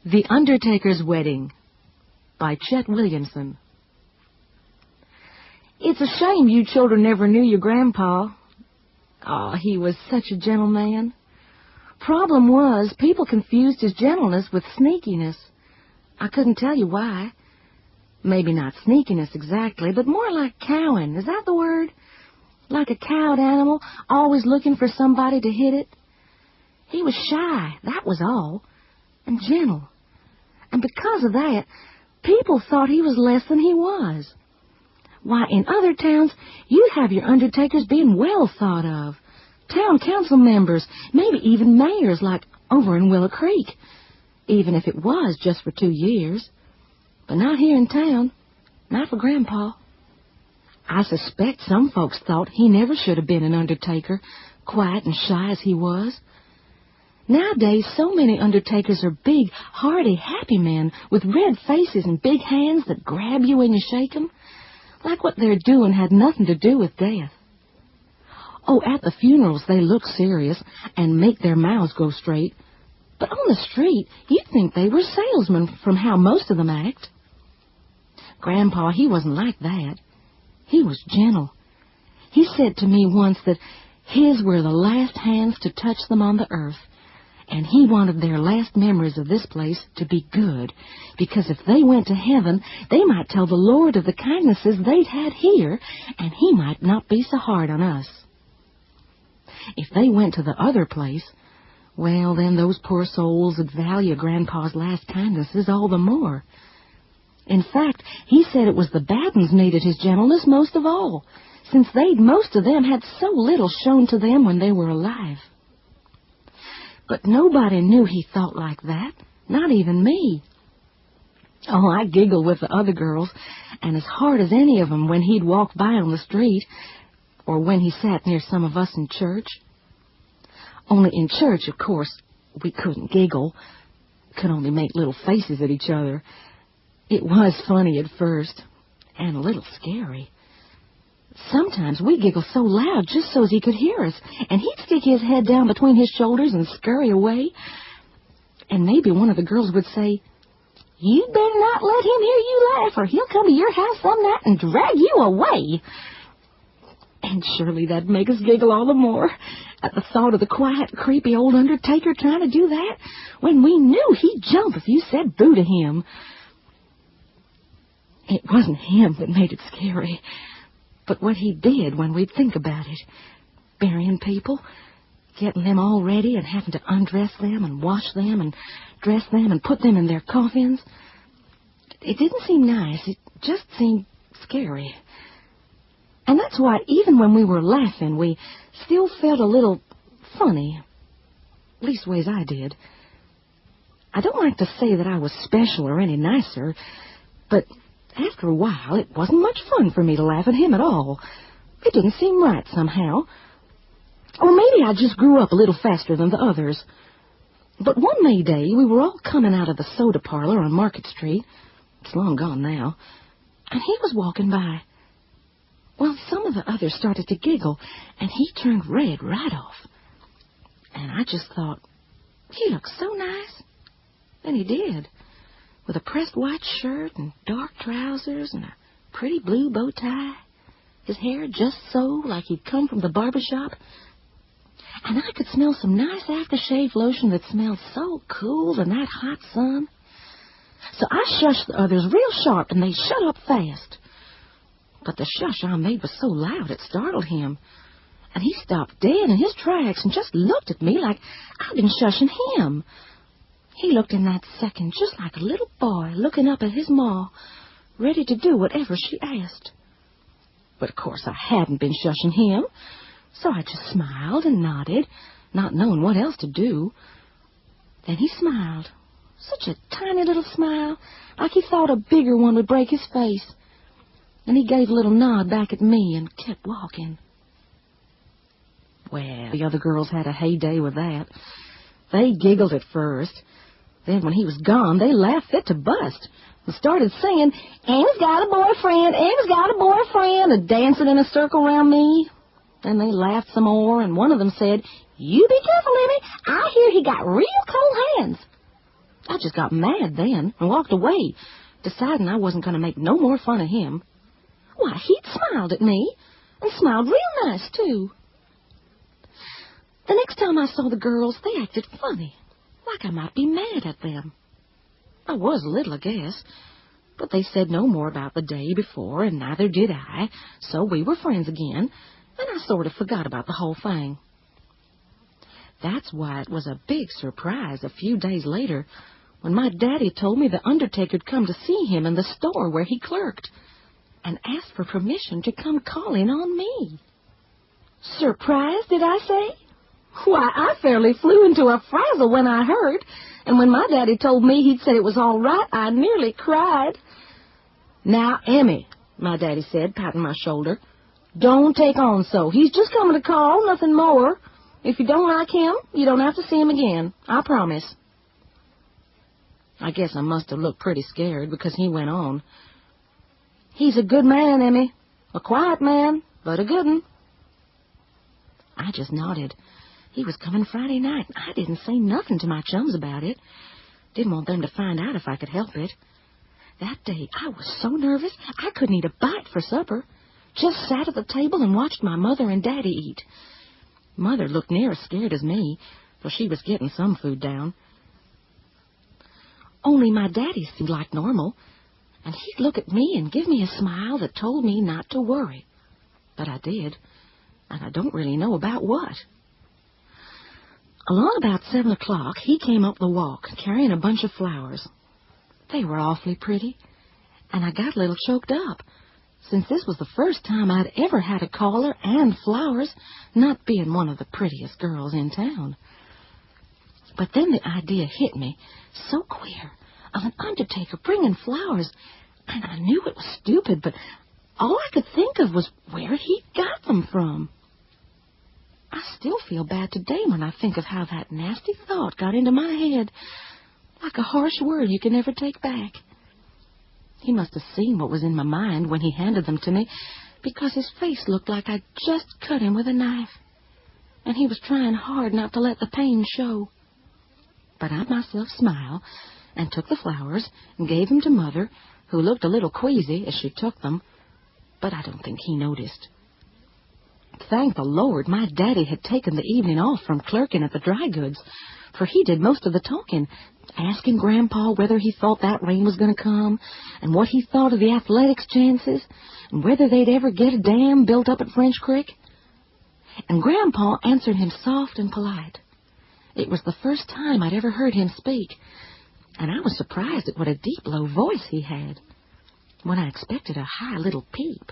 The Undertaker's Wedding by Chet Williamson. It's a shame you children never knew your grandpa. He was such a gentle man. Problem was, people confused his gentleness with sneakiness. I couldn't tell you why. Maybe not sneakiness exactly, but more like cowing. Is that the word? Like a cowed animal, always looking for somebody to hit it. He was shy, that was all, and gentle. And because of that, people thought he was less than he was. Why, in other towns, you'd have your undertakers being well thought of. Town council members, maybe even mayors like over in Willow Creek, even if it was just for 2 years. But not here in town, not for Grandpa. I suspect some folks thought he never should have been an undertaker, quiet and shy as he was. Nowadays, so many undertakers are big, hearty, happy men with red faces and big hands that grab you when you shake 'em, like what they're doing had nothing to do with death. At the funerals they look serious and make their mouths go straight, but on the street you'd think they were salesmen from how most of them act. Grandpa, he wasn't like that. He was gentle. He said to me once that his were the last hands to touch them on the earth, and he wanted their last memories of this place to be good, because if they went to heaven, they might tell the Lord of the kindnesses they'd had here, and he might not be so hard on us. If they went to the other place, well, then those poor souls would value Grandpa's last kindnesses all the more. In fact, he said it was the Baddens needed his gentleness most of all, since most of them had so little shown to them when they were alive. But nobody knew he thought like that, not even me. I giggled with the other girls, and as hard as any of them when he'd walk by on the street, or when he sat near some of us in church. Only in church, of course, we couldn't giggle, could only make little faces at each other. It was funny at first, and a little scary. Sometimes we giggled so loud just so as he could hear us, and he'd stick his head down between his shoulders and scurry away. And maybe one of the girls would say, "You'd better not let him hear you laugh, or he'll come to your house some night and drag you away." And surely that'd make us giggle all the more at the thought of the quiet, creepy old undertaker trying to do that, when we knew he'd jump if you said boo to him. It wasn't him that made it scary, but what he did when we'd think about it. Burying people, getting them all ready and having to undress them and wash them and dress them and put them in their coffins. It didn't seem nice. It just seemed scary. And that's why even when we were laughing, we still felt a little funny. Leastways I did. I don't like to say that I was special or any nicer, but after a while, it wasn't much fun for me to laugh at him at all. It didn't seem right somehow. Or maybe I just grew up a little faster than the others. But one May Day, we were all coming out of the soda parlor on Market Street. It's long gone now. And he was walking by. Well, some of the others started to giggle, and he turned red right off. And I just thought, he looks so nice. And he did. With a pressed white shirt and dark trousers and a pretty blue bow tie. His hair just so like he'd come from the barber shop. And I could smell some nice aftershave lotion that smelled so cool in that hot sun. So I shushed the others real sharp, and they shut up fast. But the shush I made was so loud it startled him. And he stopped dead in his tracks and just looked at me like I'd been shushing him. He looked in that second just like a little boy looking up at his ma, ready to do whatever she asked. But of course I hadn't been shushing him, so I just smiled and nodded, not knowing what else to do. Then he smiled, such a tiny little smile, like he thought a bigger one would break his face. And he gave a little nod back at me and kept walking. Well, the other girls had a heyday with that. They giggled at first. Then when he was gone, they laughed fit to bust and started singing, "Amy's got a boyfriend, Amy's got a boyfriend," and dancing in a circle around me. Then they laughed some more, and one of them said, "You be careful, Emmy. I hear he got real cold hands." I just got mad then and walked away, deciding I wasn't going to make no more fun of him. Why, he'd smiled at me, and smiled real nice, too. The next time I saw the girls, they acted funny, like I might be mad at them. I was a little, I guess, but they said no more about the day before, and neither did I, so we were friends again, and I sort of forgot about the whole thing. That's why it was a big surprise a few days later when my daddy told me the undertaker'd come to see him in the store where he clerked and asked for permission to come call in on me. Surprise, did I say? Why, I fairly flew into a frazzle when I heard, and when my daddy told me he'd said it was all right, I nearly cried. Now, Emmy, my daddy said, patting my shoulder, don't take on so. He's just coming to call, nothing more. If you don't like him, you don't have to see him again. I promise. I guess I must have looked pretty scared because he went on. He's a good man, Emmy. A quiet man, but a good one. I just nodded. He was coming Friday night. I didn't say nothing to my chums about it. Didn't want them to find out if I could help it. That day, I was so nervous, I couldn't eat a bite for supper. Just sat at the table and watched my mother and Daddy eat. Mother looked near as scared as me, for she was getting some food down. Only my Daddy seemed like normal, and he'd look at me and give me a smile that told me not to worry. But I did, and I don't really know about what. Along about 7 o'clock, he came up the walk, carrying a bunch of flowers. They were awfully pretty, and I got a little choked up, since this was the first time I'd ever had a caller and flowers, not being one of the prettiest girls in town. But then the idea hit me, so queer, of an undertaker bringing flowers, and I knew it was stupid, but all I could think of was where he'd got them from. I still feel bad today when I think of how that nasty thought got into my head, like a harsh word you can never take back. He must have seen what was in my mind when he handed them to me, because his face looked like I'd just cut him with a knife, and he was trying hard not to let the pain show. But I myself smiled and took the flowers and gave them to Mother, who looked a little queasy as she took them, but I don't think he noticed. Thank the Lord, my Daddy had taken the evening off from clerking at the dry goods, for he did most of the talking, asking Grandpa whether he thought that rain was going to come, and what he thought of the athletics chances, and whether they'd ever get a dam built up at French Creek. And Grandpa answered him soft and polite. It was the first time I'd ever heard him speak, and I was surprised at what a deep, low voice he had, when I expected a high little peep.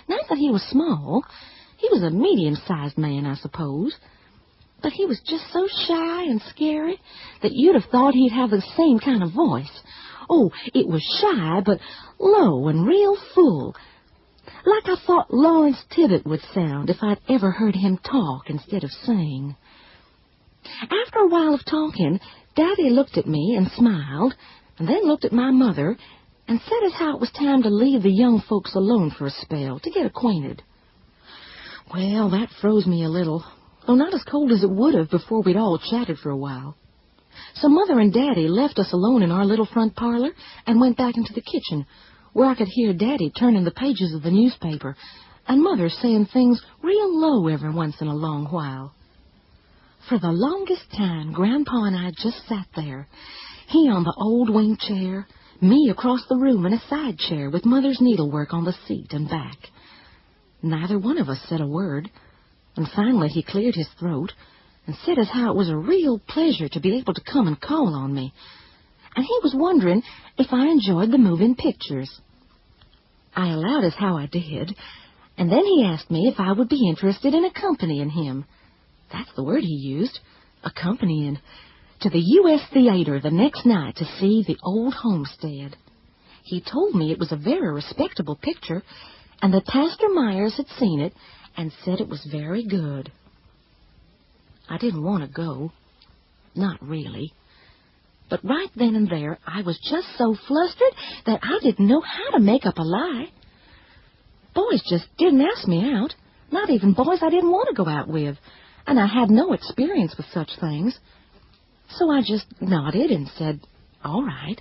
Not that he was small. He was a medium-sized man, I suppose, but he was just so shy and scary that you'd have thought he'd have the same kind of voice. Oh, it was shy, but low and real full, like I thought Lawrence Tibbett would sound if I'd ever heard him talk instead of sing. After a while of talking, Daddy looked at me and smiled, and then looked at my mother and said as how it was time to leave the young folks alone for a spell to get acquainted. Well, that froze me a little, though not as cold as it would have before we'd all chatted for a while. So Mother and Daddy left us alone in our little front parlor and went back into the kitchen, where I could hear Daddy turning the pages of the newspaper and Mother saying things real low every once in a long while. For the longest time, Grandpa and I just sat there, he on the old wing chair, me across the room in a side chair with Mother's needlework on the seat and back. Neither one of us said a word, and finally he cleared his throat and said as how it was a real pleasure to be able to come and call on me, and he was wondering if I enjoyed the moving pictures. I allowed as how I did, and then he asked me if I would be interested in accompanying him. That's the word he used, accompanying, to the U.S. Theater the next night to see The Old Homestead. He told me it was a very respectable picture, and that Pastor Myers had seen it and said it was very good. I didn't want to go. Not really. But right then and there, I was just so flustered that I didn't know how to make up a lie. Boys just didn't ask me out, not even boys I didn't want to go out with, and I had no experience with such things. So I just nodded and said, all right.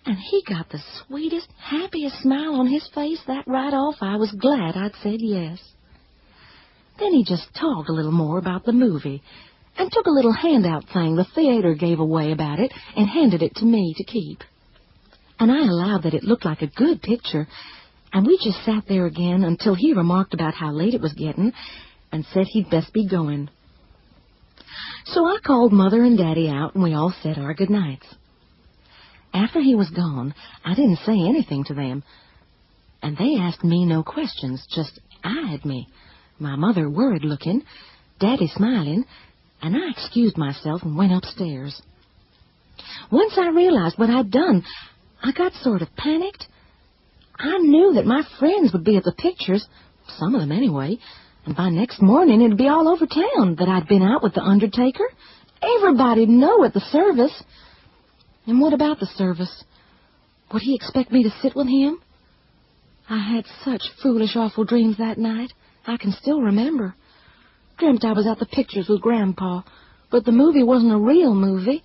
And he got the sweetest, happiest smile on his face that right off. I was glad I'd said yes. Then he just talked a little more about the movie and took a little handout thing the theater gave away about it and handed it to me to keep. And I allowed that it looked like a good picture, and we just sat there again until he remarked about how late it was getting and said he'd best be going. So I called Mother and Daddy out, and we all said our good nights. After he was gone, I didn't say anything to them, and they asked me no questions, just eyed me, my mother worried-looking, Daddy smiling, and I excused myself and went upstairs. Once I realized what I'd done, I got sort of panicked. I knew that my friends would be at the pictures, some of them anyway, and by next morning it'd be all over town that I'd been out with the undertaker. Everybody'd know at the service. And what about the service? Would he expect me to sit with him? I had such foolish, awful dreams that night. I can still remember. Dreamt I was at the pictures with Grandpa, but the movie wasn't a real movie.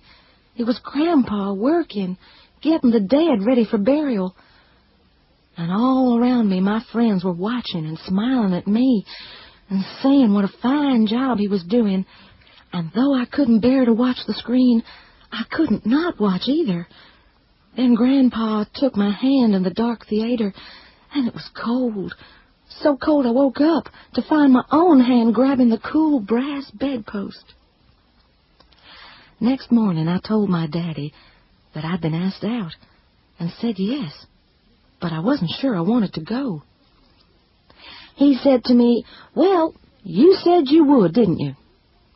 It was Grandpa working, getting the dead ready for burial. And all around me, my friends were watching and smiling at me and saying what a fine job he was doing. And though I couldn't bear to watch the screen, I couldn't not watch either. Then Grandpa took my hand in the dark theater, and it was cold. So cold I woke up to find my own hand grabbing the cool brass bedpost. Next morning I told my daddy that I'd been asked out and said yes, but I wasn't sure I wanted to go. He said to me, well, you said you would, didn't you?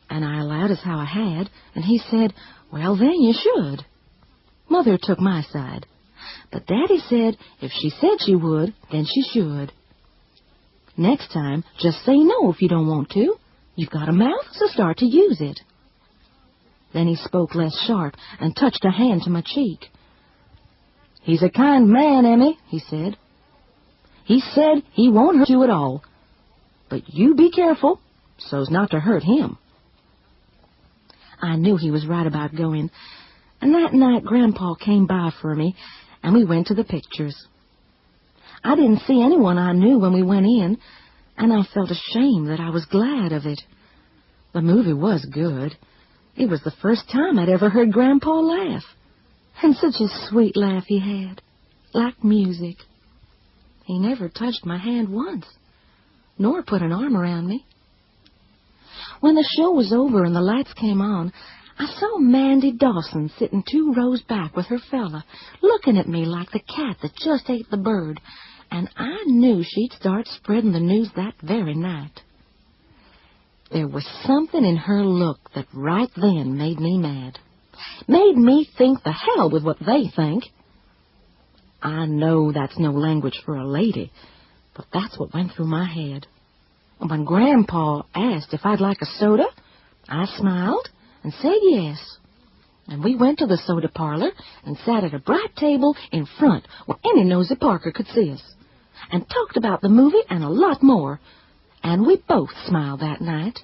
And I allowed as how I had, and he said, well, then you should. Mother took my side, but Daddy said if she said she would, then she should. Next time, just say no if you don't want to. You've got a mouth, so start to use it. Then he spoke less sharp and touched a hand to my cheek. He's a kind man, Emmy, he said. He said he won't hurt you at all, but you be careful so's not to hurt him. I knew he was right about going, and that night Grandpa came by for me, and we went to the pictures. I didn't see anyone I knew when we went in, and I felt ashamed that I was glad of it. The movie was good. It was the first time I'd ever heard Grandpa laugh, and such a sweet laugh he had, like music. He never touched my hand once, nor put an arm around me. When the show was over and the lights came on, I saw Mandy Dawson sitting 2 rows back with her fella, looking at me like the cat that just ate the bird, and I knew she'd start spreading the news that very night. There was something in her look that right then made me mad. Made me think the hell with what they think. I know that's no language for a lady, but that's what went through my head. And when Grandpa asked if I'd like a soda, I smiled and said yes. And we went to the soda parlor and sat at a bright table in front where any nosy Parker could see us, and talked about the movie and a lot more, and we both smiled that night.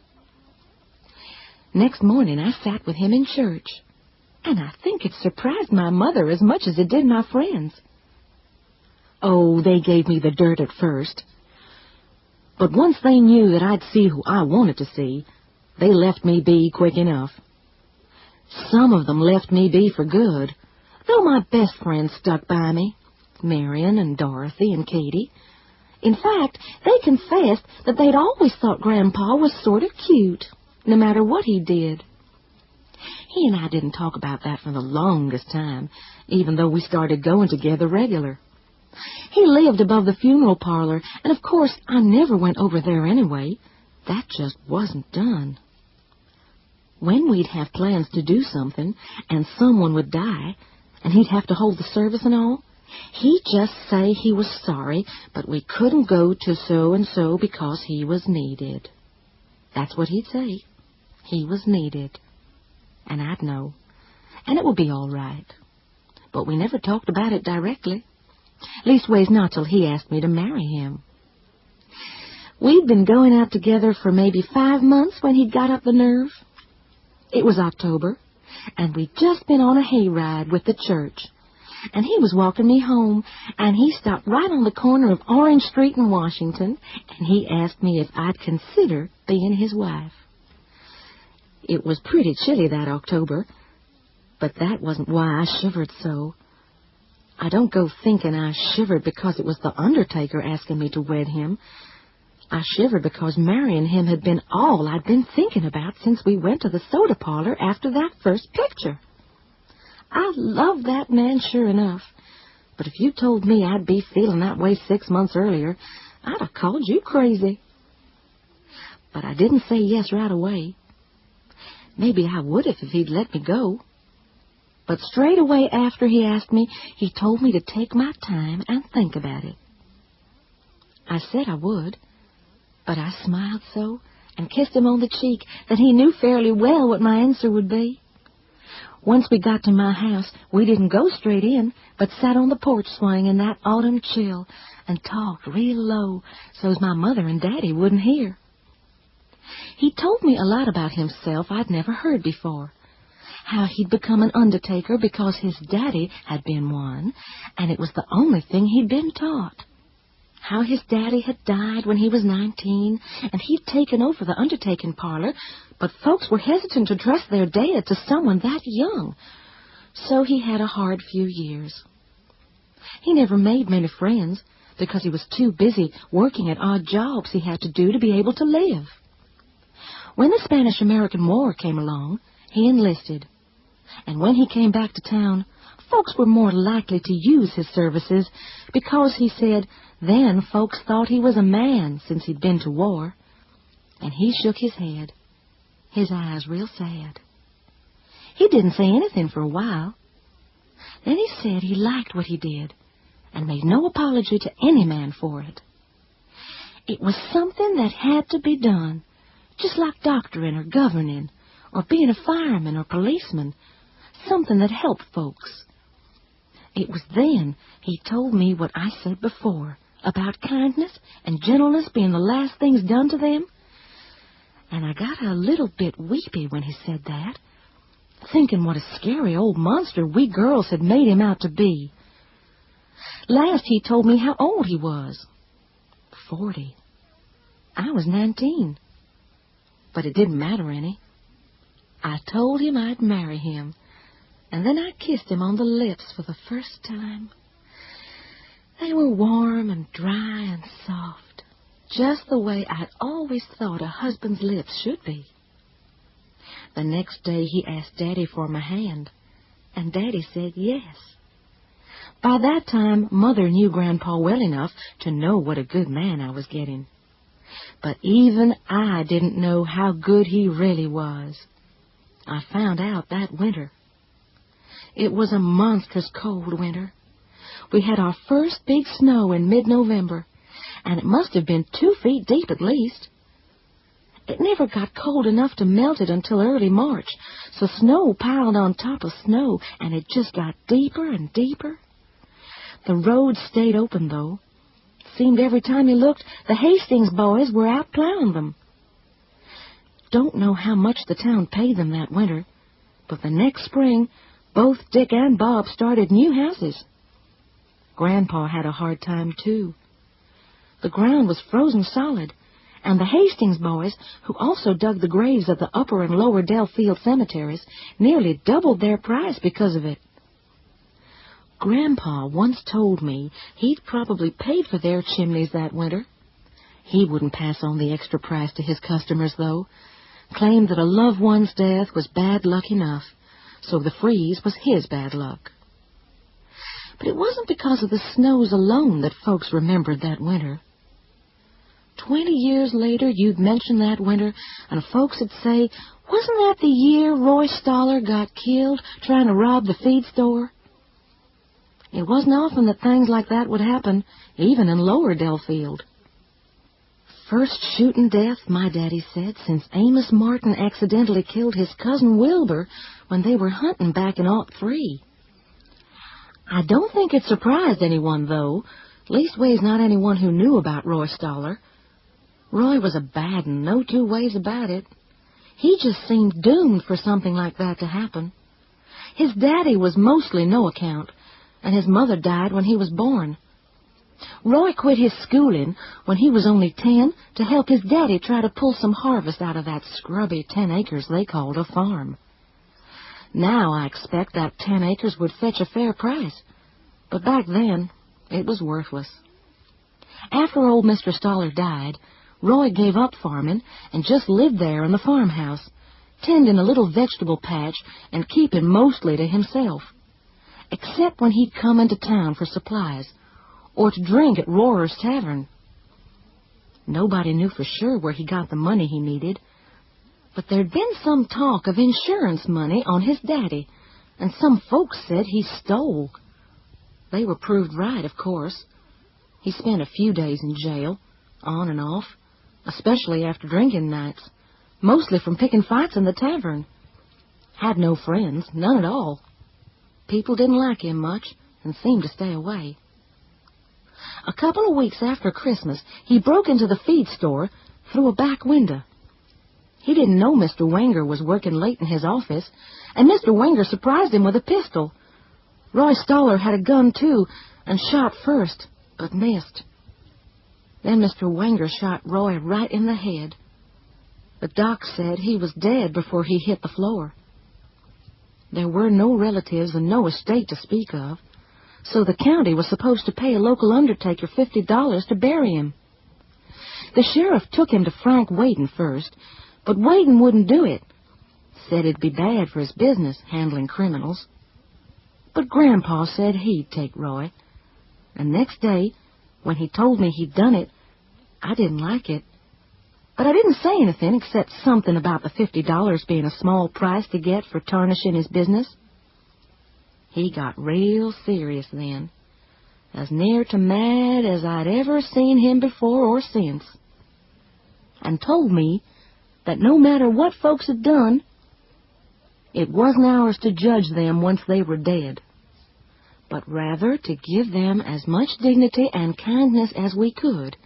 Next morning I sat with him in church, and I think it surprised my mother as much as it did my friends. Oh, they gave me the dirt at first, but once they knew that I'd see who I wanted to see, they left me be quick enough. Some of them left me be for good, though my best friends stuck by me, Marion and Dorothy and Katie. In fact, they confessed that they'd always thought Grandpa was sort of cute, no matter what he did. He and I didn't talk about that for the longest time, even though we started going together regular. He lived above the funeral parlor, and of course I never went over there anyway. That just wasn't done. When we'd have plans to do something, and someone would die, and he'd have to hold the service and all, he'd just say he was sorry, but we couldn't go to so-and-so because he was needed. That's what he'd say. He was needed. And I'd know. And it would be all right. But we never talked about it directly. Leastways, not till he asked me to marry him. We'd been going out together for maybe 5 months when he'd got up the nerve. It was October, and we'd just been on a hayride with the church. And he was walking me home, and he stopped right on the corner of Orange Street in Washington, and he asked me if I'd consider being his wife. It was pretty chilly that October, but that wasn't why I shivered so. I don't go thinking I shivered because it was the undertaker asking me to wed him. I shivered because marrying him had been all I'd been thinking about since we went to the soda parlor after that first picture. I loved that man sure enough, but if you told me I'd be feeling that way 6 months earlier, I'd have called you crazy. But I didn't say yes right away. Maybe I would have if he'd let me go. But straight away after he asked me, he told me to take my time and think about it. I said I would, but I smiled so and kissed him on the cheek that he knew fairly well what my answer would be. Once we got to my house, we didn't go straight in, but sat on the porch swing in that autumn chill and talked real low so's my mother and Daddy wouldn't hear. He told me a lot about himself I'd never heard before. How he'd become an undertaker because his daddy had been one, and it was the only thing he'd been taught. How his daddy had died when he was 19, and he'd taken over the undertaking parlor, but folks were hesitant to trust their dead to someone that young. So he had a hard few years. He never made many friends because he was too busy working at odd jobs he had to do to be able to live. When the Spanish-American War came along, he enlisted. And when he came back to town, folks were more likely to use his services because, he said, then folks thought he was a man since he'd been to war. And he shook his head, his eyes real sad. He didn't say anything for a while. Then he said he liked what he did and made no apology to any man for it. It was something that had to be done, just like doctoring or governing or being a fireman or policeman, something that helped folks. It was then he told me what I said before about kindness and gentleness being the last things done to them. And I got a little bit weepy when he said that, thinking what a scary old monster we girls had made him out to be. Last he told me how old he was. 40. I was 19. But it didn't matter any. I told him I'd marry him, and then I kissed him on the lips for the first time. They were warm and dry and soft, just the way I'd always thought a husband's lips should be. The next day he asked Daddy for my hand, and Daddy said yes. By that time, Mother knew Grandpa well enough to know what a good man I was getting. But even I didn't know how good he really was. I found out that winter. It was a monstrous cold winter. We had our first big snow in mid-November, and it must have been 2 feet deep at least. It never got cold enough to melt it until early March, so snow piled on top of snow, and it just got deeper and deeper. The roads stayed open, though. Seemed every time you looked, the Hastings boys were out plowing them. Don't know how much the town paid them that winter, but the next spring, both Dick and Bob started new houses. Grandpa had a hard time, too. The ground was frozen solid, and the Hastings boys, who also dug the graves of the Upper and Lower Dellfield cemeteries, nearly doubled their price because of it. Grandpa once told me he'd probably paid for their chimneys that winter. He wouldn't pass on the extra price to his customers, though. Claimed that a loved one's death was bad luck enough, so the freeze was his bad luck. But it wasn't because of the snows alone that folks remembered that winter. 20 years later, you'd mention that winter, and folks would say, wasn't that the year Roy Stoller got killed trying to rob the feed store? It wasn't often that things like that would happen, even in Lower Dellfield. First shooting death, my daddy said, since Amos Martin accidentally killed his cousin Wilbur when they were hunting back in '03. I don't think it surprised anyone, though, leastways not anyone who knew about Roy Stoller. Roy was a bad 'un, no two ways about it. He just seemed doomed for something like that to happen. His daddy was mostly no account, and his mother died when he was born. Roy quit his schooling when he was only 10 to help his daddy try to pull some harvest out of that scrubby 10 acres they called a farm. Now I expect that 10 acres would fetch a fair price, but back then it was worthless. After old Mr. Stoller died, Roy gave up farming and just lived there in the farmhouse, tending a little vegetable patch and keeping mostly to himself, except when he'd come into town for supplies or to drink at Rohrer's Tavern. Nobody knew for sure where he got the money he needed, but there'd been some talk of insurance money on his daddy, and some folks said he stole. They were proved right, of course. He spent a few days in jail, on and off, especially after drinking nights, mostly from picking fights in the tavern. Had no friends, none at all. People didn't like him much and seemed to stay away. A couple of weeks after Christmas, he broke into the feed store through a back window. He didn't know Mr. Wenger was working late in his office, and Mr. Wenger surprised him with a pistol. Roy Stoller had a gun, too, and shot first, but missed. Then Mr. Wenger shot Roy right in the head. The doc said he was dead before he hit the floor. There were no relatives and no estate to speak of, so the county was supposed to pay a local undertaker $50 to bury him. The sheriff took him to Frank Whedon first, but Whedon wouldn't do it. Said it'd be bad for his business, handling criminals. But Grandpa said he'd take Roy. And next day, when he told me he'd done it, I didn't like it. But I didn't say anything except something about the $50 being a small price to get for tarnishing his business. He got real serious then, as near to mad as I'd ever seen him before or since, and told me that no matter what folks had done, it wasn't ours to judge them once they were dead, but rather to give them as much dignity and kindness as we could,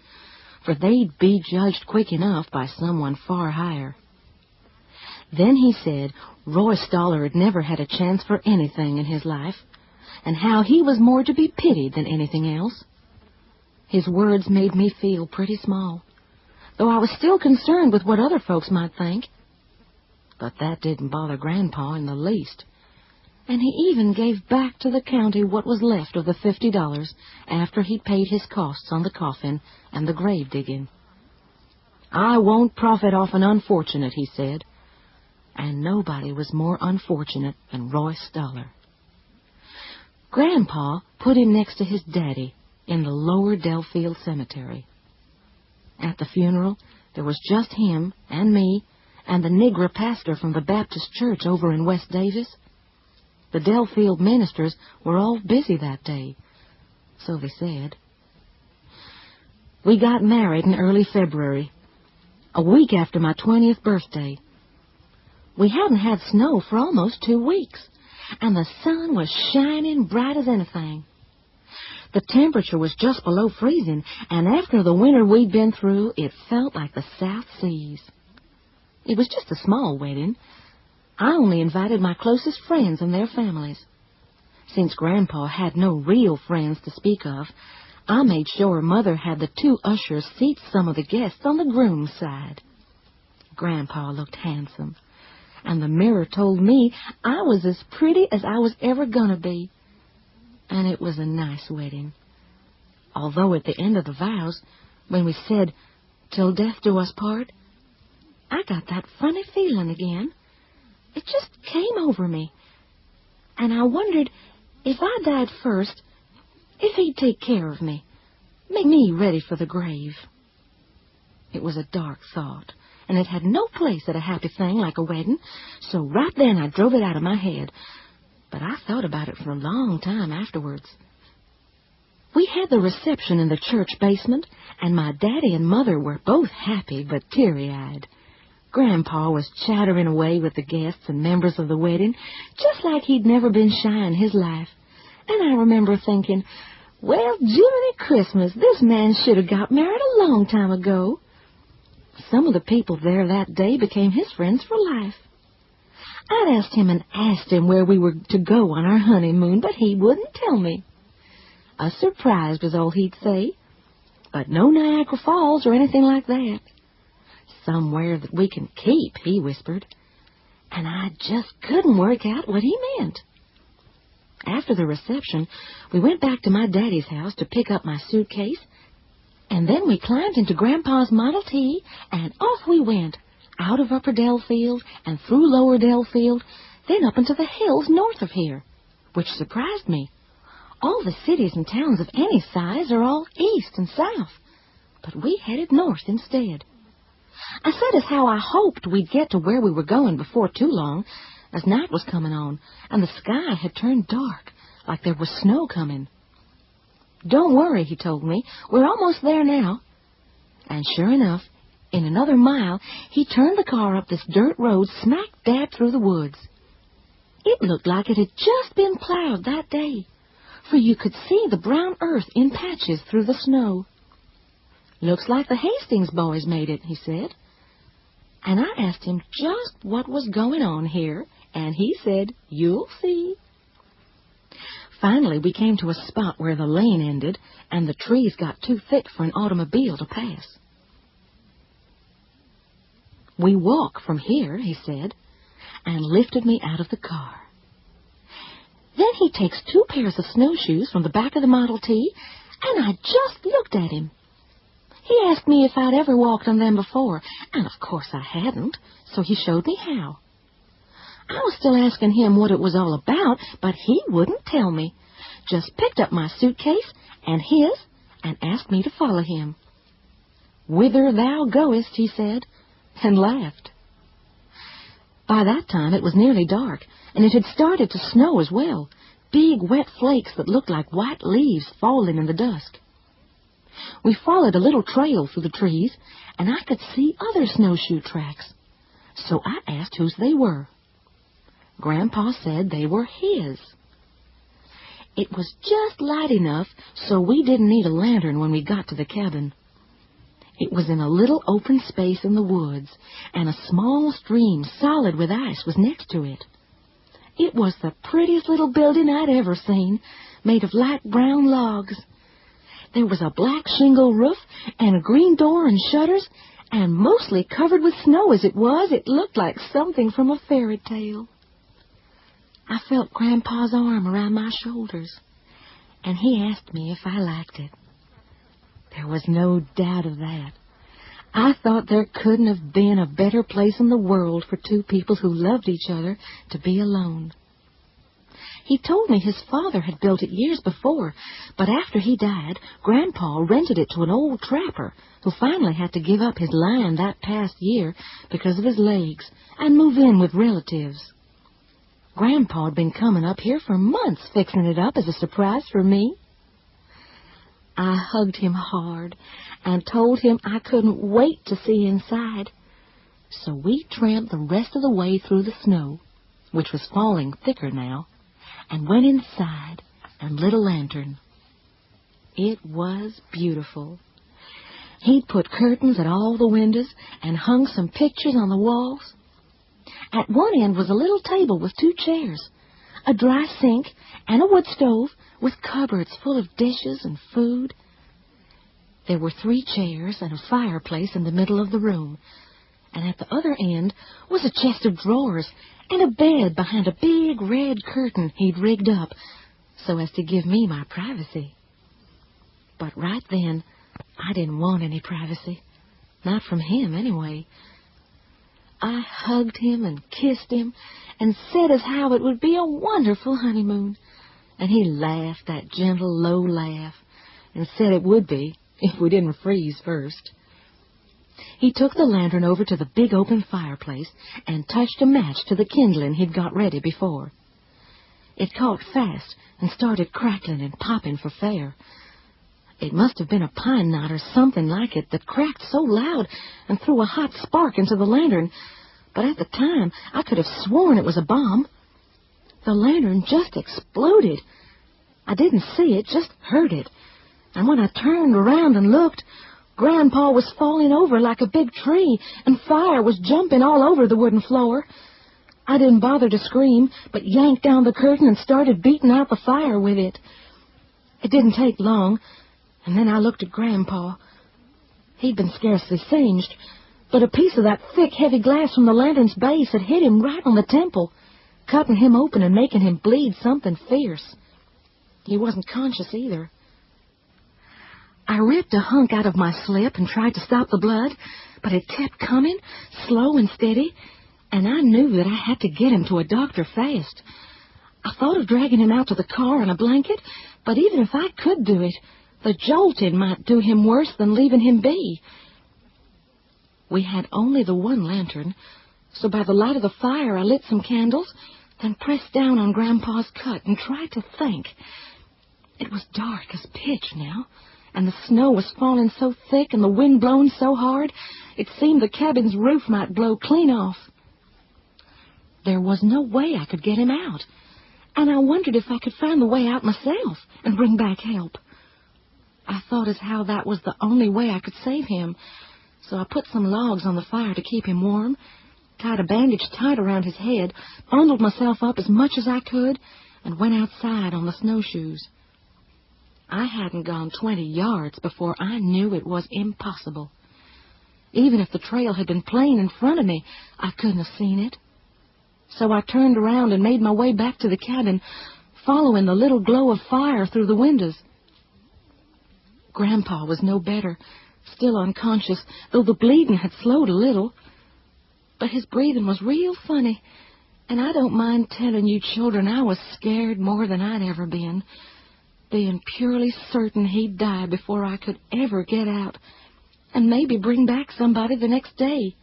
for they'd be judged quick enough by someone far higher. Then he said Roy Stoller had never had a chance for anything in his life, and how he was more to be pitied than anything else. His words made me feel pretty small, though I was still concerned with what other folks might think. But that didn't bother Grandpa in the least, and he even gave back to the county what was left of the $50 after he'd paid his costs on the coffin and the grave digging. I won't profit off an unfortunate, he said, and nobody was more unfortunate than Roy Stoller. Grandpa put him next to his daddy in the lower Delfield Cemetery. At the funeral, there was just him and me and the nigger pastor from the Baptist church over in West Davis. The Delfield ministers were all busy that day, so they said. We got married in early February, a week after my 20th birthday. We hadn't had snow for almost 2 weeks, and the sun was shining bright as anything. The temperature was just below freezing, and after the winter we'd been through, it felt like the South Seas. It was just a small wedding. I only invited my closest friends and their families. Since Grandpa had no real friends to speak of, I made sure Mother had the 2 ushers seat some of the guests on the groom's side. Grandpa looked handsome, and the mirror told me I was as pretty as I was ever gonna be. And it was a nice wedding. Although at the end of the vows, when we said, "Till death do us part," I got that funny feeling again. It just came over me, and I wondered if I died first, if he'd take care of me, make me ready for the grave. It was a dark thought, and it had no place at a happy thing like a wedding, so right then I drove it out of my head. But I thought about it for a long time afterwards. We had the reception in the church basement, and my daddy and mother were both happy but teary-eyed. Grandpa was chattering away with the guests and members of the wedding, just like he'd never been shy in his life. And I remember thinking, well, Jiminy Christmas, this man should have got married a long time ago. Some of the people there that day became his friends for life. I'd asked him where we were to go on our honeymoon, but he wouldn't tell me. A surprise was all he'd say, but no Niagara Falls or anything like that. Somewhere that we can keep, he whispered, and I just couldn't work out what he meant. After the reception, we went back to my daddy's house to pick up my suitcase, and then we climbed into Grandpa's Model T, and off we went, out of Upper Delafield and through Lower Delafield, then up into the hills north of here, which surprised me. All the cities and towns of any size are all east and south, but we headed north instead. I said as how I hoped we'd get to where we were going before too long, as night was coming on, and the sky had turned dark, like there was snow coming. Don't worry, he told me, we're almost there now. And sure enough, in another mile, he turned the car up this dirt road smack dab through the woods. It looked like it had just been plowed that day, for you could see the brown earth in patches through the snow. Looks like the Hastings boys made it, he said. And I asked him just what was going on here, and he said, you'll see. Finally, we came to a spot where the lane ended, and the trees got too thick for an automobile to pass. We walk from here, he said, and lifted me out of the car. Then he takes 2 pairs of snowshoes from the back of the Model T, and I just looked at him. He asked me if I'd ever walked on them before, and of course I hadn't, so he showed me how. I was still asking him what it was all about, but he wouldn't tell me. Just picked up my suitcase and his and asked me to follow him. Whither thou goest, he said, and laughed. By that time it was nearly dark, and it had started to snow as well, big wet flakes that looked like white leaves falling in the dusk. We followed a little trail through the trees, and I could see other snowshoe tracks, so I asked whose they were. Grandpa said they were his. It was just light enough so we didn't need a lantern when we got to the cabin. It was in a little open space in the woods, and a small stream solid with ice was next to it. It was the prettiest little building I'd ever seen, made of light brown logs. There was a black shingle roof and a green door and shutters, and mostly covered with snow as it was, it looked like something from a fairy tale. I felt Grandpa's arm around my shoulders, and he asked me if I liked it. There was no doubt of that. I thought there couldn't have been a better place in the world for 2 people who loved each other to be alone. He told me his father had built it years before, but after he died, Grandpa rented it to an old trapper who finally had to give up his land that past year because of his legs and move in with relatives. Grandpa had been coming up here for months fixing it up as a surprise for me. I hugged him hard and told him I couldn't wait to see inside. So we tramped the rest of the way through the snow, which was falling thicker now, and went inside and lit a lantern. It was beautiful. He'd put curtains at all the windows and hung some pictures on the walls. At one end was a little table with 2 chairs, a dry sink, and a wood stove with cupboards full of dishes and food. There were 3 chairs and a fireplace in the middle of the room, and at the other end was a chest of drawers and a bed behind a big red curtain he'd rigged up so as to give me my privacy. But right then, I didn't want any privacy. Not from him, anyway. I hugged him and kissed him and said as how it would be a wonderful honeymoon. And he laughed that gentle, low laugh and said it would be if we didn't freeze first. He took the lantern over to the big open fireplace and touched a match to the kindling he'd got ready before. It caught fast and started crackling and popping for fair. It must have been a pine knot or something like it that cracked so loud and threw a hot spark into the lantern, but at the time I could have sworn it was a bomb. The lantern just exploded. I didn't see it, just heard it, and when I turned around and looked, Grandpa was falling over like a big tree, and fire was jumping all over the wooden floor. I didn't bother to scream, but yanked down the curtain and started beating out the fire with it. It didn't take long, and then I looked at Grandpa. He'd been scarcely singed, but a piece of that thick, heavy glass from the lantern's base had hit him right on the temple, cutting him open and making him bleed something fierce. He wasn't conscious either. I ripped a hunk out of my slip and tried to stop the blood, but it kept coming, slow and steady, and I knew that I had to get him to a doctor fast. I thought of dragging him out to the car on a blanket, but even if I could do it, the jolting might do him worse than leaving him be. We had only the one lantern, so by the light of the fire I lit some candles, then pressed down on Grandpa's cut and tried to think. It was dark as pitch now, and the snow was falling so thick and the wind blowing so hard, it seemed the cabin's roof might blow clean off. There was no way I could get him out, and I wondered if I could find the way out myself and bring back help. I thought as how that was the only way I could save him, so I put some logs on the fire to keep him warm, tied a bandage tight around his head, bundled myself up as much as I could, and went outside on the snowshoes. I hadn't gone 20 yards before I knew it was impossible. Even if the trail had been plain in front of me, I couldn't have seen it. So I turned around and made my way back to the cabin, following the little glow of fire through the windows. Grandpa was no better, still unconscious, though the bleeding had slowed a little. But his breathing was real funny, and I don't mind telling you children I was scared more than I'd ever been, being purely certain he'd die before I could ever get out, and maybe bring back somebody the next day.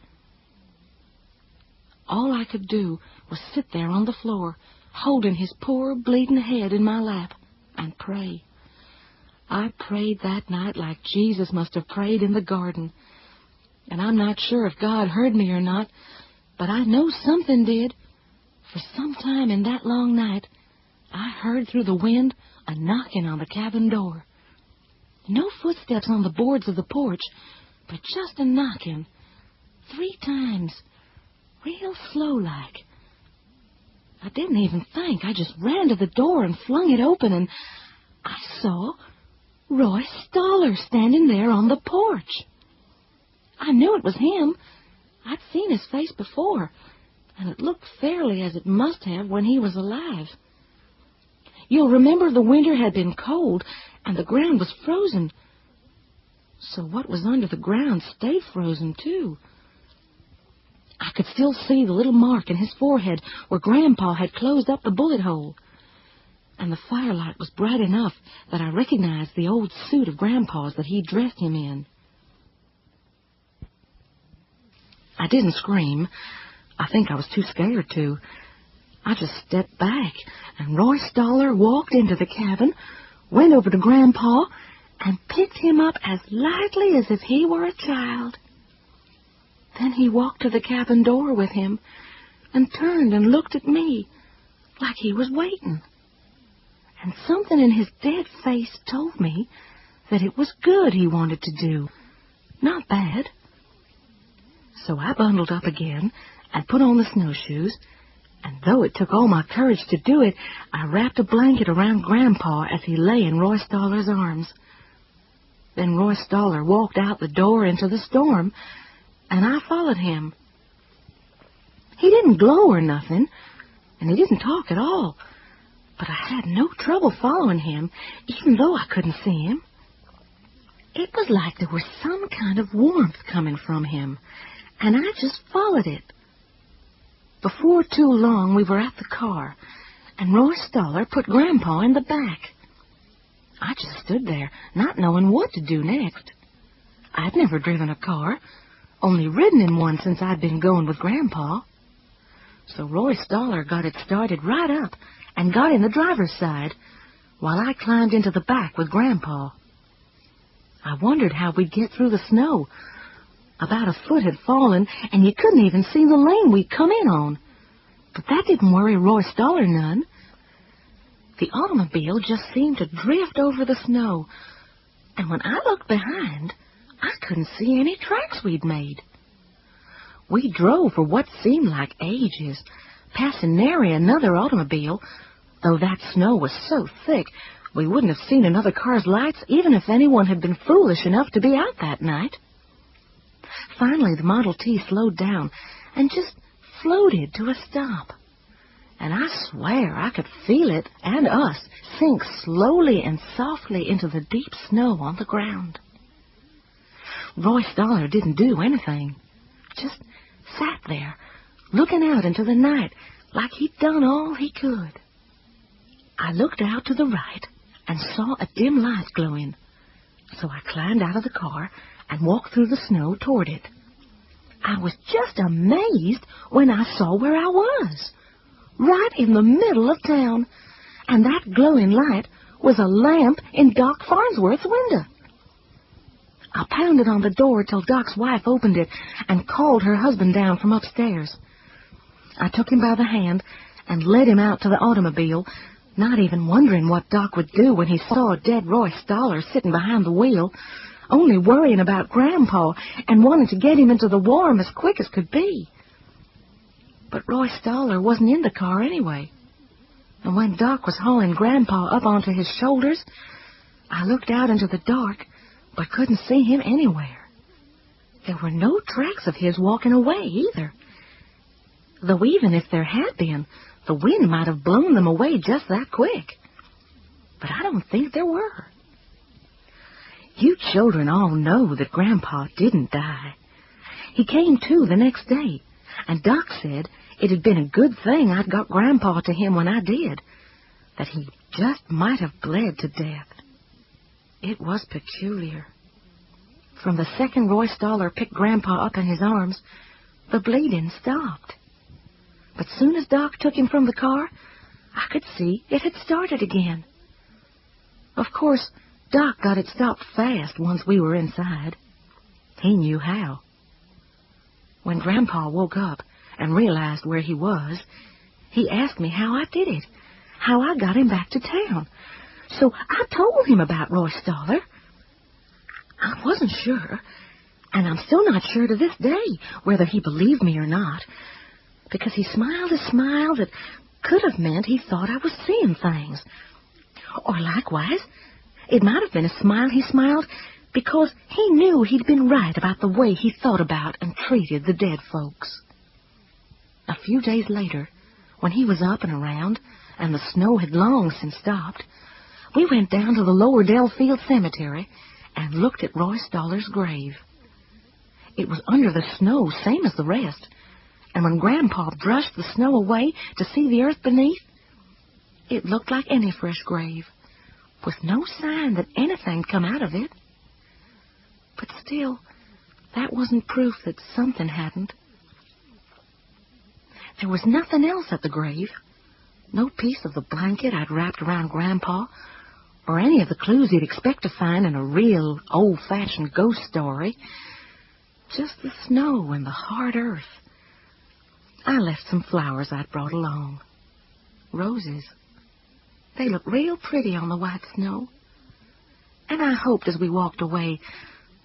All I could do was sit there on the floor, holding his poor bleeding head in my lap, and pray. I prayed that night like Jesus must have prayed in the garden, and I'm not sure if God heard me or not, but I know something did, for sometime in that long night I heard through the wind a knocking on the cabin door. No footsteps on the boards of the porch, but just a knocking, 3 times, real slow-like. I didn't even think. I just ran to the door and flung it open, and I saw Roy Stoller standing there on the porch. I knew it was him. I'd seen his face before, and it looked fairly as it must have when he was alive. You'll remember the winter had been cold, and the ground was frozen. So what was under the ground stayed frozen, too. I could still see the little mark in his forehead where Grandpa had closed up the bullet hole. And the firelight was bright enough that I recognized the old suit of Grandpa's that he'd dressed him in. I didn't scream. I think I was too scared to. I just stepped back, and Roy Stoller walked into the cabin, went over to Grandpa, and picked him up as lightly as if he were a child. Then he walked to the cabin door with him and turned and looked at me like he was waiting. And something in his dead face told me that it was good he wanted to do, not bad. So I bundled up again and put on the snowshoes, and though it took all my courage to do it, I wrapped a blanket around Grandpa as he lay in Roy Stoller's arms. Then Roy Stoller walked out the door into the storm, and I followed him. He didn't glow or nothing, and he didn't talk at all, but I had no trouble following him, even though I couldn't see him. It was like there was some kind of warmth coming from him, and I just followed it. Before too long, we were at the car, and Roy Stoller put Grandpa in the back. I just stood there, not knowing what to do next. I'd never driven a car, only ridden in one since I'd been going with Grandpa. So Roy Stoller got it started right up and got in the driver's side, while I climbed into the back with Grandpa. I wondered how we'd get through the snow. About a foot had fallen, and you couldn't even see the lane we'd come in on. But that didn't worry Roy Stoller none. The automobile just seemed to drift over the snow, and when I looked behind, I couldn't see any tracks we'd made. We drove for what seemed like ages, passing nary another automobile, though that snow was so thick we wouldn't have seen another car's lights even if anyone had been foolish enough to be out that night. Finally, the Model T slowed down and just floated to a stop. And I swear I could feel it and us sink slowly and softly into the deep snow on the ground. Roy Stoller didn't do anything, just sat there, looking out into the night like he'd done all he could. I looked out to the right and saw a dim light glowing, so I climbed out of the car and walked through the snow toward it. I was just amazed when I saw where I was, right in the middle of town, and that glowing light was a lamp in Doc Farnsworth's window. I pounded on the door till Doc's wife opened it and called her husband down from upstairs. I took him by the hand and led him out to the automobile, not even wondering what Doc would do when he saw dead Roy Stoller sitting behind the wheel, only worrying about Grandpa and wanting to get him into the warm as quick as could be. But Roy Stoller wasn't in the car anyway, and when Doc was hauling Grandpa up onto his shoulders, I looked out into the dark but couldn't see him anywhere. There were no tracks of his walking away either, though even if there had been, the wind might have blown them away just that quick. But I don't think there were. You children all know that Grandpa didn't die. He came to the next day, and Doc said it had been a good thing I'd got Grandpa to him when I did, that he just might have bled to death. It was peculiar. From the second Roy Stoller picked Grandpa up in his arms, the bleeding stopped. But soon as Doc took him from the car, I could see it had started again. Of course, Doc got it stopped fast once we were inside. He knew how. When Grandpa woke up and realized where he was, he asked me how I did it, how I got him back to town. So I told him about Roy Stoller. I wasn't sure, and I'm still not sure to this day whether he believed me or not, because he smiled a smile that could have meant he thought I was seeing things. Or likewise, it might have been a smile he smiled because he knew he'd been right about the way he thought about and treated the dead folks. A few days later, when he was up and around and the snow had long since stopped, we went down to the Lower Dellfield Cemetery and looked at Roy Stoller's grave. It was under the snow, same as the rest, and when Grandpa brushed the snow away to see the earth beneath, it looked like any fresh grave, with no sign that anything'd come out of it. But still, that wasn't proof that something hadn't. There was nothing else at the grave. No piece of the blanket I'd wrapped around Grandpa, or any of the clues you'd expect to find in a real old-fashioned ghost story. Just the snow and the hard earth. I left some flowers I'd brought along. Roses. They looked real pretty on the white snow. And I hoped as we walked away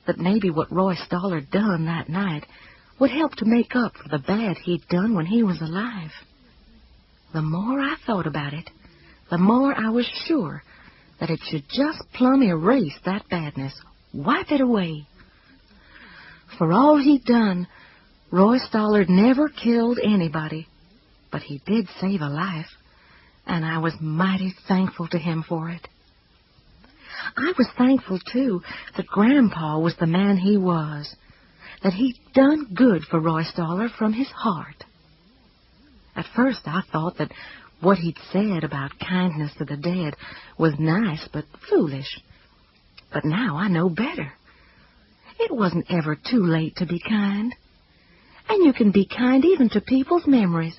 that maybe what Roy Stoller done that night would help to make up for the bad he'd done when he was alive. The more I thought about it, the more I was sure that it should just plumb erase that badness, wipe it away. For all he'd done, Roy Stoller never killed anybody, but he did save a life, and I was mighty thankful to him for it. I was thankful, too, that Grandpa was the man he was, that he'd done good for Roy Stoller from his heart. At first I thought that what he'd said about kindness to the dead was nice but foolish, but now I know better. It wasn't ever too late to be kind. And you can be kind even to people's memories,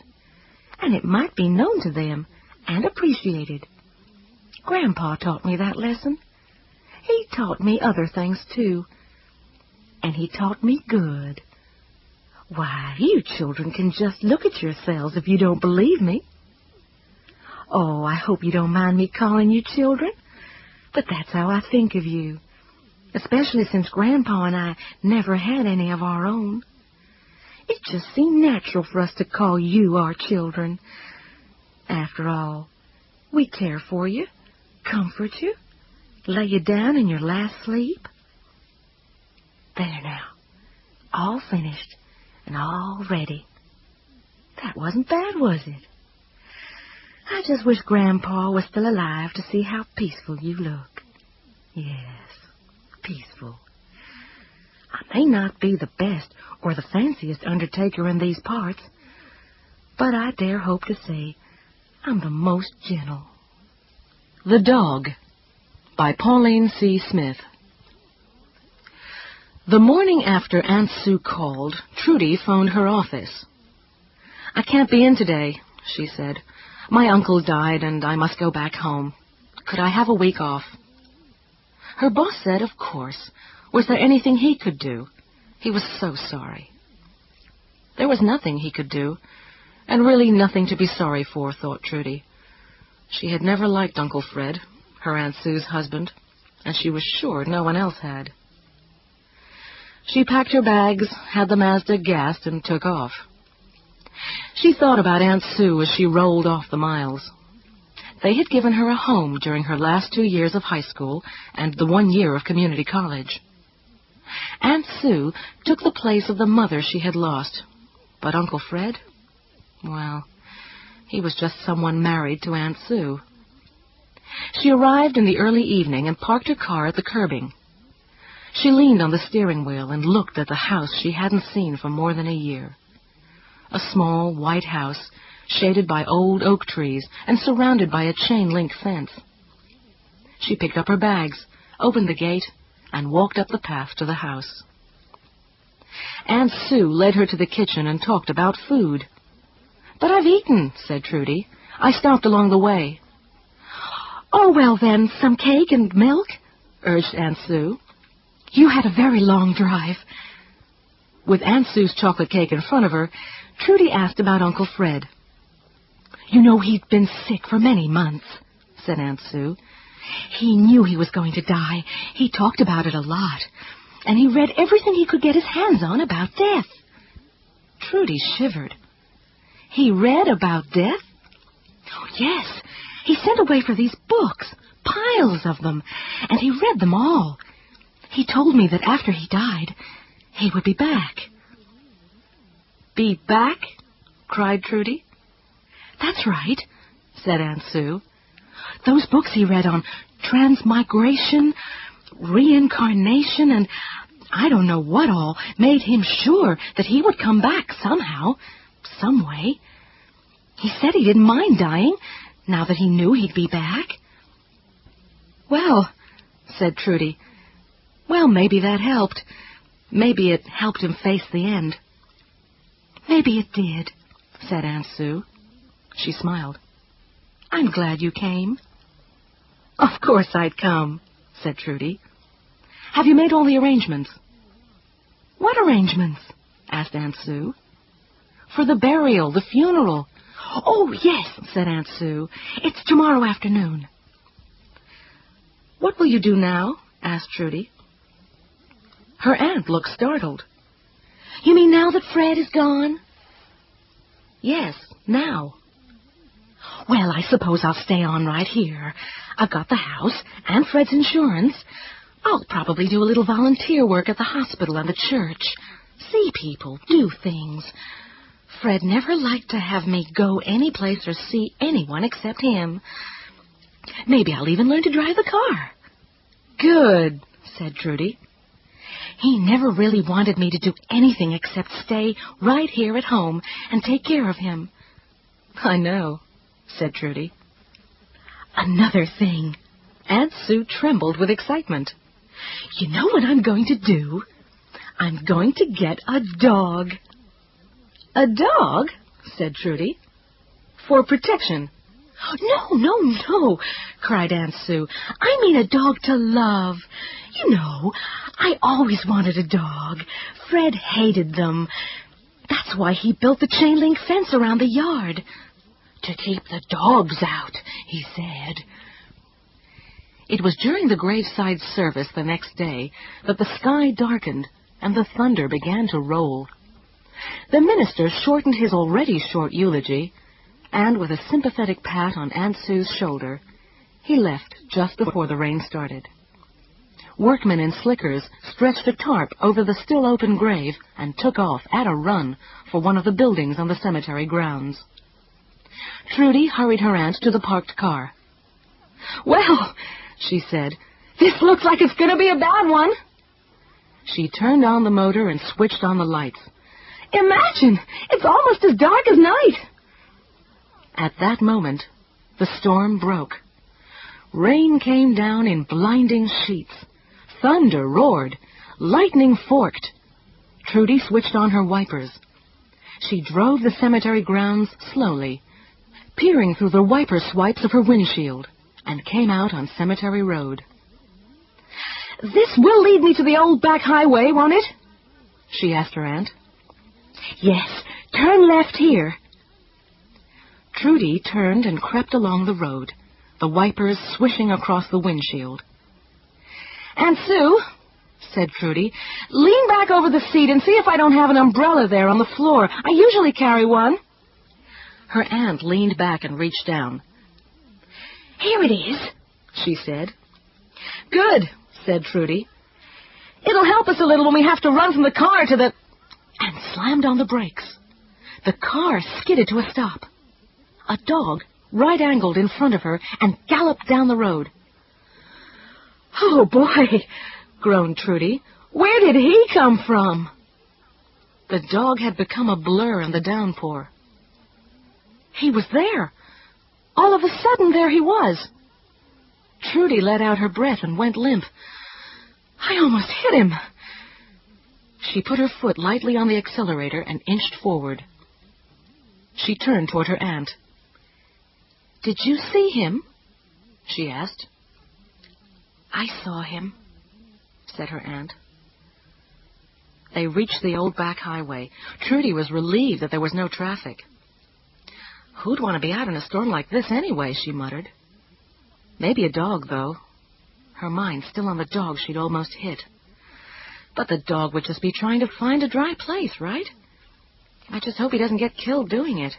and it might be known to them and appreciated. Grandpa taught me that lesson. He taught me other things, too, and he taught me good. Why, you children can just look at yourselves if you don't believe me. Oh, I hope you don't mind me calling you children, but that's how I think of you, especially since Grandpa and I never had any of our own. It just seemed natural for us to call you our children. After all, we care for you, comfort you, lay you down in your last sleep. There now, all finished and all ready. That wasn't bad, was it? I just wish Grandpa was still alive to see how peaceful you look. Yes, peaceful. I may not be the best or the fanciest undertaker in these parts, but I dare hope to say I'm the most gentle. The Dog by Pauline C. Smith. The morning after Aunt Sue called, Trudy phoned her office. "I can't be in today," she said. "My uncle died and I must go back home. Could I have a week off?" Her boss said, of course. Was there anything he could do? He was so sorry. There was nothing he could do, and really nothing to be sorry for, thought Trudy. She had never liked Uncle Fred, her Aunt Sue's husband, and she was sure no one else had. She packed her bags, had the Mazda gassed, and took off. She thought about Aunt Sue as she rolled off the miles. They had given her a home during her last 2 years of high school and the 1 year of community college. Aunt Sue took the place of the mother she had lost. But Uncle Fred? Well, he was just someone married to Aunt Sue. She arrived in the early evening and parked her car at the curbing. She leaned on the steering wheel and looked at the house she hadn't seen for more than a year. A small white house, shaded by old oak trees and surrounded by a chain-link fence. She picked up her bags, opened the gate, and walked up the path to the house. Aunt Sue led her to the kitchen and talked about food. "But I've eaten," said Trudy. "I stopped along the way." "Oh, well then, some cake and milk," urged Aunt Sue. "You had a very long drive." With Aunt Sue's chocolate cake in front of her, Trudy asked about Uncle Fred. "You know, he'd been sick for many months," said Aunt Sue. "He knew he was going to die. He talked about it a lot. And he read everything he could get his hands on about death." Trudy shivered. "He read about death?" "Oh, yes. He sent away for these books, piles of them, and he read them all. He told me that after he died, he would be back." "Be back?" cried Trudy. "That's right," said Aunt Sue. "Those books he read on transmigration, reincarnation, and I don't know what all made him sure that he would come back somehow, some way. He said he didn't mind dying, now that he knew he'd be back." "Well," said Trudy, "well, maybe that helped. Maybe it helped him face the end." "Maybe it did," said Aunt Sue. She smiled. "I'm glad you came." "Of course I'd come," said Trudy. "Have you made all the arrangements?" "What arrangements?" asked Aunt Sue. "For the burial, the funeral." "Oh, yes," said Aunt Sue. "It's tomorrow afternoon." "What will you do now?" asked Trudy. Her aunt looked startled. "You mean now that Fred is gone?" "Yes, now." "Well, I suppose I'll stay on right here. I've got the house and Fred's insurance. I'll probably do a little volunteer work at the hospital and the church. See people, do things. Fred never liked to have me go any place or see anyone except him. Maybe I'll even learn to drive the car." "Good," said Trudy. "He never really wanted me to do anything except stay right here at home and take care of him." "I know," said Trudy. "Another thing." Aunt Sue trembled with excitement. "You know what I'm going to do? I'm going to get a dog." "A dog?" said Trudy. "For protection." No, cried Aunt Sue. "I mean a dog to love. You know, I always wanted a dog. Fred hated them. That's why he built the chain-link fence around the yard. To keep the dogs out, he said." It was during the graveside service the next day that the sky darkened and the thunder began to roll. The minister shortened his already short eulogy, and with a sympathetic pat on Aunt Sue's shoulder, he left just before the rain started. Workmen in slickers stretched a tarp over the still open grave and took off at a run for one of the buildings on the cemetery grounds. Trudy hurried her aunt to the parked car. "Well," she said, "this looks like it's going to be a bad one." She turned on the motor and switched on the lights. "Imagine! It's almost as dark as night." At that moment, the storm broke. Rain came down in blinding sheets. Thunder roared. Lightning forked. Trudy switched on her wipers. She drove the cemetery grounds slowly, peering through the wiper swipes of her windshield, and came out on Cemetery Road. "This will lead me to the old back highway, won't it?" she asked her aunt. "Yes, turn left here." Trudy turned and crept along the road, the wipers swishing across the windshield. "Aunt Sue," said Trudy, "lean back over the seat and see if I don't have an umbrella there on the floor. I usually carry one." Her aunt leaned back and reached down. "Here it is," she said. "Good," said Trudy. "It'll help us a little when we have to run from the car to the—" and slammed on the brakes. The car skidded to a stop. A dog right-angled in front of her and galloped down the road. "Oh, boy," groaned Trudy. "Where did he come from?" The dog had become a blur in the downpour. He was there. All of a sudden, there he was. Trudy let out her breath and went limp. "I almost hit him." She put her foot lightly on the accelerator and inched forward. She turned toward her aunt. "Did you see him?" she asked. "I saw him," said her aunt. They reached the old back highway. Trudy was relieved that there was no traffic. "Who'd want to be out in a storm like this anyway?" she muttered. Maybe a dog, though. Her mind still on the dog she'd almost hit. But the dog would just be trying to find a dry place, right? I just hope he doesn't get killed doing it.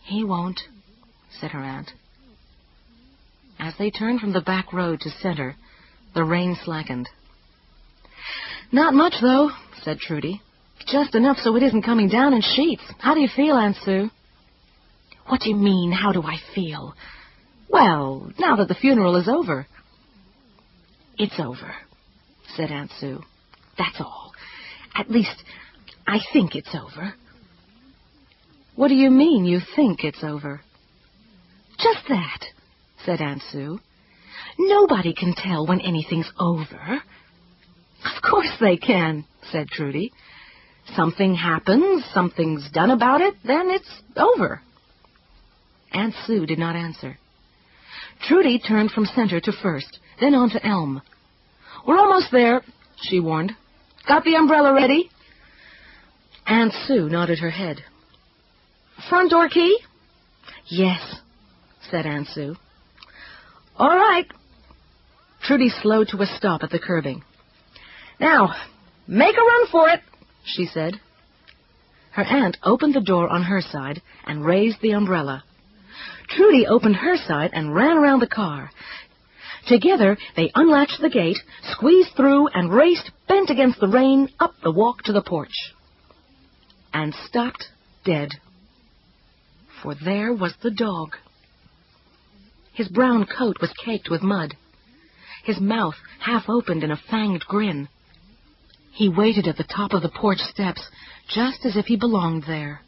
"He won't," said her aunt. As they turned from the back road to Center, the rain slackened. "Not much, though," said Trudy. "Just enough so it isn't coming down in sheets. How do you feel, Aunt Sue?" "What do you mean, how do I feel?" "Well, now that the funeral is over." "It's over," said Aunt Sue. "That's all. At least, I think it's over." "What do you mean, you think it's over?" "Just that," said Aunt Sue. "Nobody can tell when anything's over." "Of course they can," said Trudy. "Something happens, something's done about it, then it's over." Aunt Sue did not answer. Trudy turned from Center to First, then on to Elm. "We're almost there," she warned. "Got the umbrella ready?" Aunt Sue nodded her head. "Front door key?" "Yes," said Aunt Sue. "All right." Trudy slowed to a stop at the curbing. "Now, make a run for it," she said. Her aunt opened the door on her side and raised the umbrella. Trudy opened her side and ran around the car. Together, they unlatched the gate, squeezed through, and raced, bent against the rain, up the walk to the porch. And stopped dead. For there was the dog. His brown coat was caked with mud. His mouth half opened in a fanged grin. He waited at the top of the porch steps, just as if he belonged there.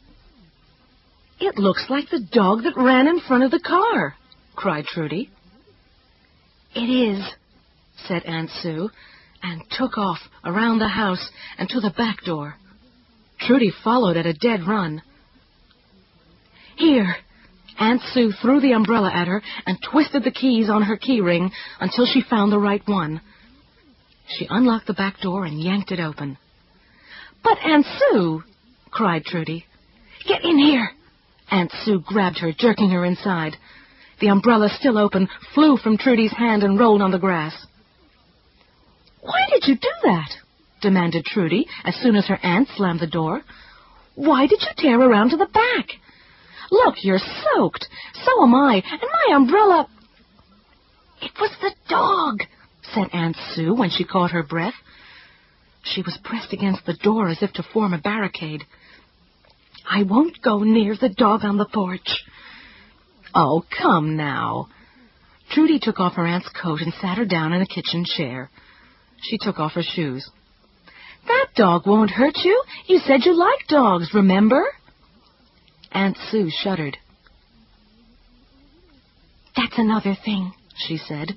"It looks like the dog that ran in front of the car," cried Trudy. "It is," said Aunt Sue, and took off around the house and to the back door. Trudy followed at a dead run. "Here." Aunt Sue threw the umbrella at her and twisted the keys on her key ring until she found the right one. She unlocked the back door and yanked it open. "But, Aunt Sue," cried Trudy. "Get in here." Aunt Sue grabbed her, jerking her inside. The umbrella, still open, flew from Trudy's hand and rolled on the grass. "Why did you do that?" demanded Trudy, as soon as her aunt slammed the door. "Why did you tear around to the back? Look, you're soaked. So am I, and my umbrella—" "It was the dog," said Aunt Sue when she caught her breath. She was pressed against the door as if to form a barricade. "I won't go near the dog on the porch." "Oh, come now." Trudy took off her aunt's coat and sat her down in a kitchen chair. She took off her shoes. "That dog won't hurt you. You said you liked dogs, remember?" Aunt Sue shuddered. "That's another thing," she said.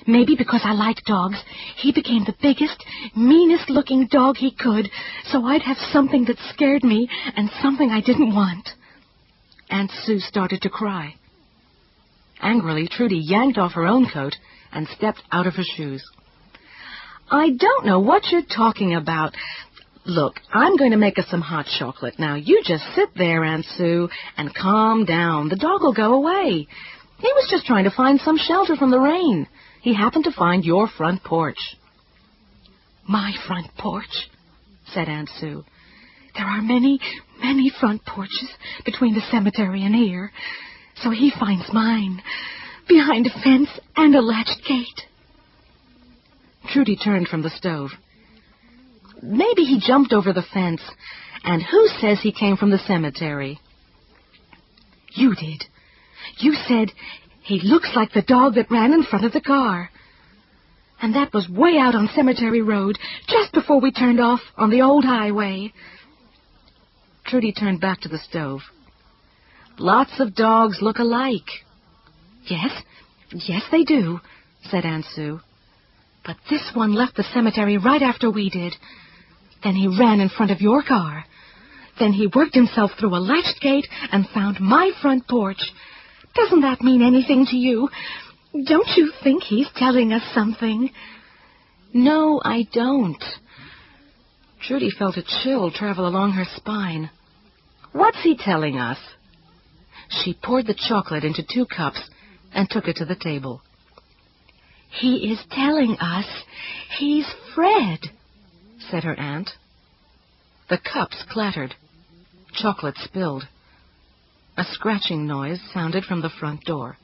"Maybe because I like dogs, he became the biggest, meanest-looking dog he could, so I'd have something that scared me and something I didn't want." Aunt Sue started to cry. Angrily, Trudy yanked off her own coat and stepped out of her shoes. "I don't know what you're talking about. Look, I'm going to make us some hot chocolate. Now, you just sit there, Aunt Sue, and calm down. The dog will go away. He was just trying to find some shelter from the rain. He happened to find your front porch." "My front porch," said Aunt Sue. "There are many, many front porches between the cemetery and here. So he finds mine, behind a fence and a latched gate." Trudy turned from the stove. "Maybe he jumped over the fence. And who says he came from the cemetery?" "You did. You said, 'He looks like the dog that ran in front of the car.' And that was way out on Cemetery Road, just before we turned off on the old highway." Trudy turned back to the stove. "Lots of dogs look alike." Yes, they do," said Aunt Sue. "But this one left the cemetery right after we did. Then he ran in front of your car. Then he worked himself through a latched gate and found my front porch. Doesn't that mean anything to you? Don't you think he's telling us something?" "No, I don't." Trudy felt a chill travel along her spine. "What's he telling us?" She poured the chocolate into 2 cups and took it to the table. "He is telling us he's Fred," said her aunt. The cups clattered. Chocolate spilled. A scratching noise sounded from the front door.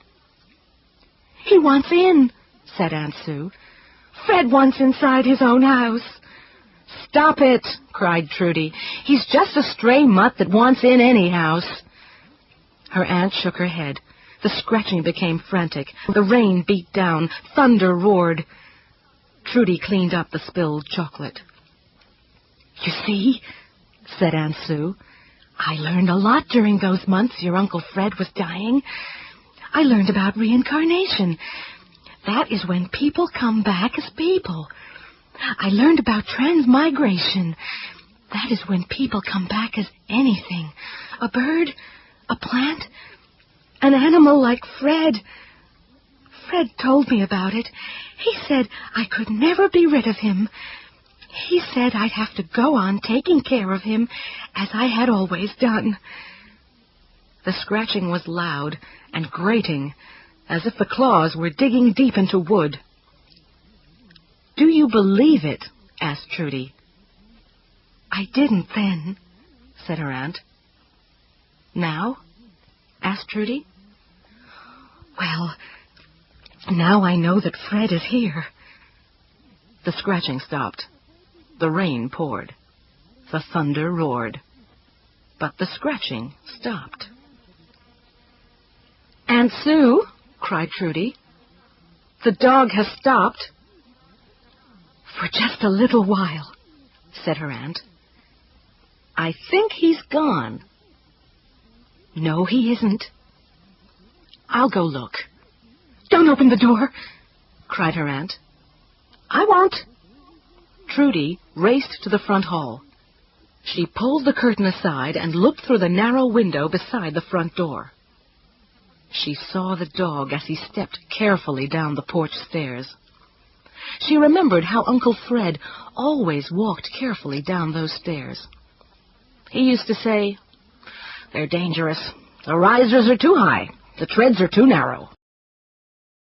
"He wants in," said Aunt Sue. "Fred wants inside his own house." "Stop it," cried Trudy. "He's just a stray mutt that wants in any house." Her aunt shook her head. The scratching became frantic. The rain beat down. Thunder roared. Trudy cleaned up the spilled chocolate. "You see," said Aunt Sue, "I learned a lot during those months your Uncle Fred was dying. I learned about reincarnation. That is when people come back as people. I learned about transmigration. That is when people come back as anything. A bird, a plant, an animal like Fred. Fred told me about it. He said I could never be rid of him. He said I'd have to go on taking care of him as I had always done." The scratching was loud and grating, as if the claws were digging deep into wood. "Do you believe it?" asked Trudy. "I didn't then," said her aunt. "Now?" asked Trudy. "Well, now I know that Fred is here." The scratching stopped. The rain poured. The thunder roared. But the scratching stopped. "Aunt Sue," cried Trudy, "the dog has stopped." "For just a little while," said her aunt. "I think he's gone." "No, he isn't." "I'll go look." "Don't open the door," cried her aunt. "I won't." Trudy raced to the front hall. She pulled the curtain aside and looked through the narrow window beside the front door. She saw the dog as he stepped carefully down the porch stairs. She remembered how Uncle Fred always walked carefully down those stairs. He used to say, "They're dangerous. The risers are too high. The treads are too narrow."